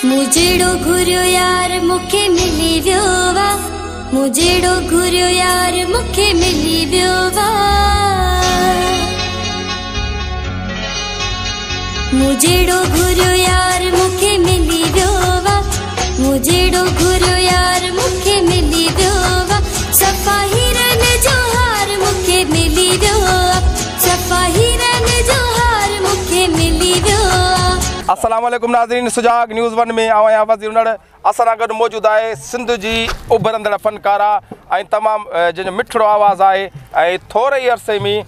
मुझेड़ो घुरियो यार मुखे मिली वियो वा, मुझेड़ो घुरियो यार मुखे मिली वियो वा, मुझेड़ो घुरियो यार मुखे मिली वियो वा, मुझेड़ो घुरियो यार मुखे मिली वियो वा, सफ़ा हिरन जो हार मुखे मिली वियो वा, सफ़ा हिरन जो हार मुखे मिली वियो वा। अस्सलाम वालेकुम नाज़रीन, सुजाग न्यूज़ 1 में आया वज़ीर उनड़ असां गॾु मौजूद आहे सिंध जी उभरंदड़ फनकारा ऐं तमामु जो मिठड़ो आवाज़ आहे ऐं थोरे ई अरसे में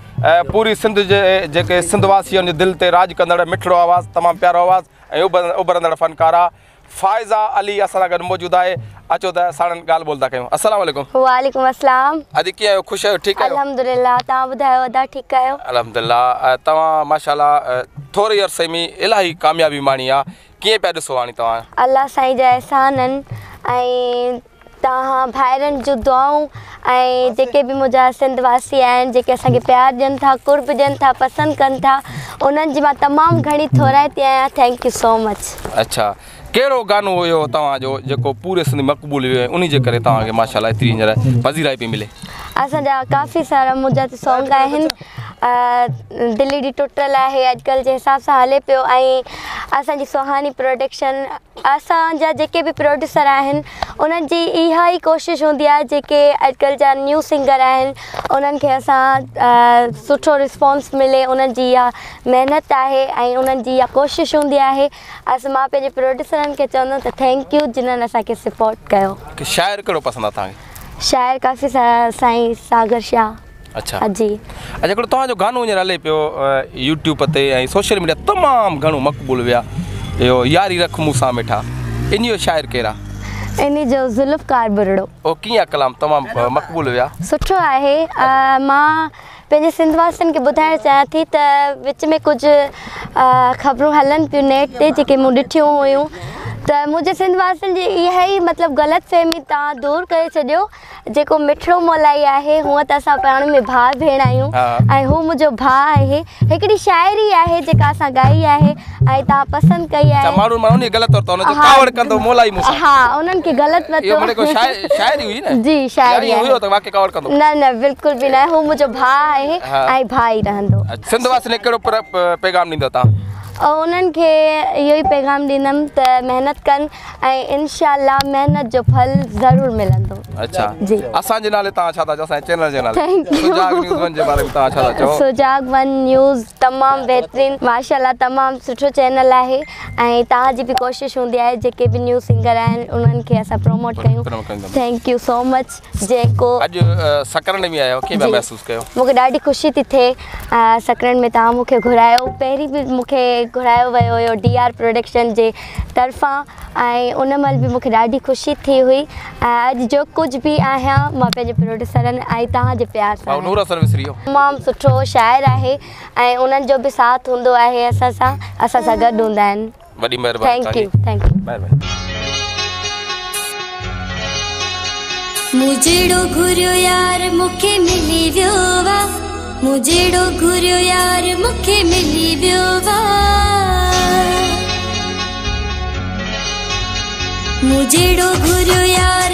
पूरी सिंध जे जेके सिंधवासियुनि जे दिलि ते राज कंदड़ मिठड़ो आवाज़, तमामु प्यारो आवाज़ ऐं उभरंदड़ फनकारा फ़ाइज़ा अली असां गॾु मौजूद आहे। अचो त साणनि ॻाल्हि ॿोल था कयूं। अस्सलाम वालेकुम। वालेकुम अस्सलाम। अॼु कीअं आहियो? ख़ुशि आहियो? ठीकु आहियो? अल्हम्दुलिल्लाह। तव्हां ॿुधायो अदा ठीकु आहियो? अल्हम्दुलिल्लाह। तव्हां माशाल्लाह थोरे ई अरसे में इलाही कामयाबी माणी आहे, कीअं पिया ॾिसो हाणे तव्हां? अल्लाह साईं जा एहसान आहिनि ऐं तव्हां भाइरनि जूं दुआऊं ऐं जेके बि मुंहिंजा सिंधवासी आहिनि जेके असांखे प्यार ॾियनि था, कुर्ब ॾियनि था, पसंदि कनि था, उन्हनि जी मां तमामु घणी थोराइती आहियां। Thank you so much. अच्छा, कहिड़ो गानो हुयो तव्हांजो जेको पूरे सिंध मक़बूल हुयो ऐं उन जे करे तव्हांखे माशाल्लाह एतिरी हींअर पज़ीराई पई मिले? असांजा काफ़ी सारा मुंहिंजा त सॉन्ग आहिनि। दिल्ली डी टुटल आहे अॼुकल्ह जे हिसाब सां हले पियो ऐं असांजी सुहानी प्रोडक्शन, असांजा जेके बि प्रोड्यूसर आहिनि उन्हनि जी इहा ई कोशिशि हूंदी आहे जेके अॼुकल्ह जा न्यू सिंगर आहिनि उन्हनि खे असां सुठो रिस्पॉन्स मिले, उन्हनि जी इहा महिनत आहे ऐं उन्हनि जी इहा कोशिशि हूंदी आहे। मां पंहिंजे प्रोड्यूसरनि खे चवंदमि त थैंक यू जिन्हनि असांखे सपोर्ट कयो। शाइर कहिड़ो पसंदि आहे तव्हांखे? शाइर काफ़ी साईं सागर शाह। अच्छा जी। अच्छा, हिकिड़ो तव्हांजो गानो हींअर हले पियो यूट्यूब ते ऐं सोशल मीडिया तमामु घणो मक़बूल विया, इहो यारी रख मूंसां मिठा, इन जो शाइर केरु आहे? इन जो ज़ुल्फ़कार बुरड़ो। ओ कीअं कलाम तमामु मक़बूल विया? सुठो आहे। मां पंहिंजे सिंधवासियुनि खे ॿुधाइणु चाहियां थी त विच में कुझु ख़बरूं हलनि पियूं नेट ते जेके मूं ॾिठियूं हुयूं त मुंहिंजे सिंधवासियुनि जी इहा ई मतिलबु ग़लतफ़हमी तव्हां दूरि करे छॾियो। जेको मिठड़ो मोलाई आहे हूअं त असां पाण में भाउ भेण आहियूं ऐं हू मुंहिंजो भाउ आहे। हिकिड़ी शाइरी आहे जेका असां ॻाई आहे ऐं तव्हां पसंदि कई आहे। हा, उन्हनि खे ग़लति वरितो। जी शाइरी न न बिल्कुलु बि न, हू मुंहिंजो भाउ आहे ऐं भाउ ई रहंदो। सिंधवासियुनि कहिड़ो पैगाम ॾींदो तव्हां? उन्हनि खे इहो ई पैगाम ॾींदमि त महिनत कनि ऐं इनशाअल्लाह महिनत जो फल ज़रूरु मिलंदो। अच्छा जी। असांजे नाले तव्हां छा था चओ? असांजे चैनल जे नाले सुजाग न्यूज़ 1 जे बारे में तव्हां छा था चओ? सुजाग 1 न्यूज़ तमामु बहितरीनु, माशाल्लाह तमामु सुठो चैनल आहे ऐं तव्हांजी बि कोशिशि हूंदी आहे जेके बि न्यू सिंगर आहिनि उन्हनि खे असां प्रमोट कयूं। Thank you so much. जेको अॼु सकरन में आयो, कीअं महसूसु कयो? मूंखे ॾाढी ख़ुशी थी थिए। सकरन में तव्हां मूंखे घुरायो, पहिरीं बि मूंखे घुरायो वियो हुयो DR प्रोडक्शन जे तरफ़ां ऐं उन महिल बि मूंखे ॾाढी ख़ुशी थी हुई। अॼु जो कुझु बि आहियां मां पंहिंजे प्रोड्यूसरनि ऐं तव्हांजे प्यार सां। तमामु सुठो शाइर आहे ऐं उन्हनि जो बि साथ हूंदो आहे असां सां गॾु हूंदा आहिनि। वॾी महिरबानी। Thank you thank you. मुझेड़ो घुरियो यार मुखे मिली वियो वा, मुझेड़ो घुरियो यार मुखे मिली वियो वा, मुझेड़ो घुरियो यार